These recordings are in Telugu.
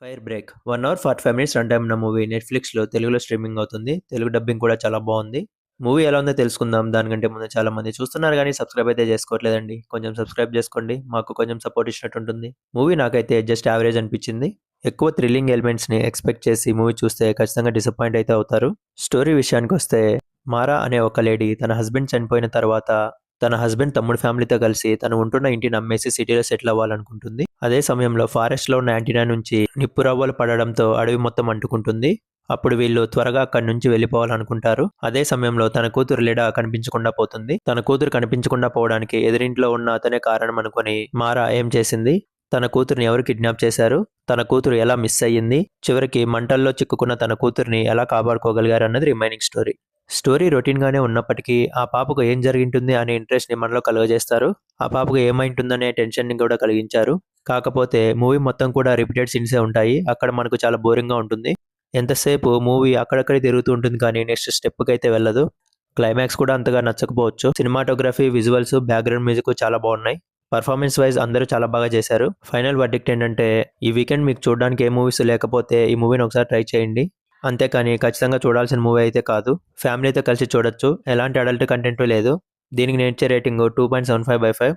Fire break 1 hour 45 minutes run time ఉన్న మూవీ నెట్‌ఫ్లిక్స్‌లో తెలుగులో స్ట్రీమింగ్ అవుతుంది. తెలుగు డబ్బింగ్ కూడా చాలా బావుంది. మూవీ ఎలా ఉందో తెలుసుకుందాం. దానికంటే ముందు చాలా మంది చూస్తున్నారు గానీ సబ్స్క్రైబ్ అయితే చేసుకోవట్లేదండి. కొంచెం సబ్స్క్రైబ్ చేసుకోండి. మాకు కొంచెం సపోర్ట్ ఇచ్చినట్టుంటుంది. మూవీ నాకైతే జస్ట్ యావరేజ్ అనిపించింది. ఎక్కువ థ్రిల్లింగ్ ఎలిమెంట్స్‌ని ఎక్స్‌పెక్ట్ చేసి మూవీ చూస్తే ఖచ్చితంగా డిసప్పాయింట్ అయితే అవుతారు. స్టోరీ విషయానికొస్తే మారా అనే ఒక లేడీ తన హస్బెండ్ చనిపోయిన తర్వాత తన హస్బెండ్ తమ్ముడు ఫ్యామిలీతో కలిసి తను ఉంటున్న ఇంటిని అమ్మేసి సిటీలో సెటిల్ అవ్వాలనుకుంటుంది. అదే సమయంలో ఫారెస్ట్‌లో ఉన్న యాంటీనా నుంచి నిప్పు రవ్వలు పడడంతో అడవి మొత్తం అంటుకుంటుంది. అప్పుడు వీళ్ళు త్వరగా అక్కడి నుంచి వెళ్ళిపోవాలనుకుంటారు. అదే సమయంలో తన కూతురు లిడా కనిపించకుండా పోతుంది. తన కూతురు కనిపించకుండా పోవడానికి ఎదురింట్లో ఉన్న అతనే కారణం అనుకొని మారా ఏం చేసింది? తన కూతురిని ఎవరు కిడ్నాప్ చేశారు? తన కూతురు ఎలా మిస్ అయ్యింది? చివరికి మంటల్లో చిక్కుకున్న తన కూతురిని ఎలా కాపాడుకోగలిగారు అన్నది రిమైనింగ్ స్టోరీ. స్టోరీ రొటీన్‌గానే ఉన్నప్పటికీ ఆ పాపకు ఏం జరిగింటుంది అనే ఇంట్రెస్ట్‌ని మనలో కలుగజేస్తారు. ఆ పాపకు ఏమైంటుందనే టెన్షన్‌ని కూడా కలిగించారు. కాకపోతే మూవీ మొత్తం కూడా రిపీటెడ్ సీన్సే ఉంటాయి. అక్కడ మనకు చాలా బోరింగ్‌గా ఉంటుంది. ఎంతసేపు మూవీ అక్కడక్కడే తిరుగుతూ ఉంటుంది కానీ నెక్స్ట్ స్టెప్‌కైతే వెళ్ళదు. క్లైమాక్స్ కూడా అంతగా నచ్చకపోవచ్చు. సినిమాటోగ్రఫీ, విజువల్స్, బ్యాక్‌గ్రౌండ్ మ్యూజిక్ చాలా బాగున్నాయి. పర్ఫార్మెన్స్ వైస్ అందరూ చాలా బాగా చేశారు. ఫైనల్ వర్డిక్ట్ ఏంటంటే ఈ వీకెండ్ మీకు చూడడానికి ఏ మూవీస్ లేకపోతే ఈ మూవీని ఒకసారి ట్రై చేయండి. అంతేకాని ఖచ్చితంగా చూడాల్సిన మూవీ అయితే కాదు. ఫ్యామిలీతో కలిసి చూడొచ్చు. ఎలాంటి అడల్ట్ కంటెంట్ లేదు. దీనికి నేను ఇచ్చే రేటింగ్ 2.75/5.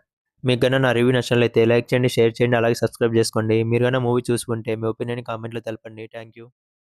మీకు గన నా రివ్యూ నచ్చినట్లయితే లైక్ చేయండి, షేర్ చేయండి, అలాగే సబ్స్క్రైబ్ చేసుకోండి. మీరు గన మూవీ చూసి ఉంటే మీ ఒపీనియన్ కామెంట్‌లో తెలపండి. Thank you.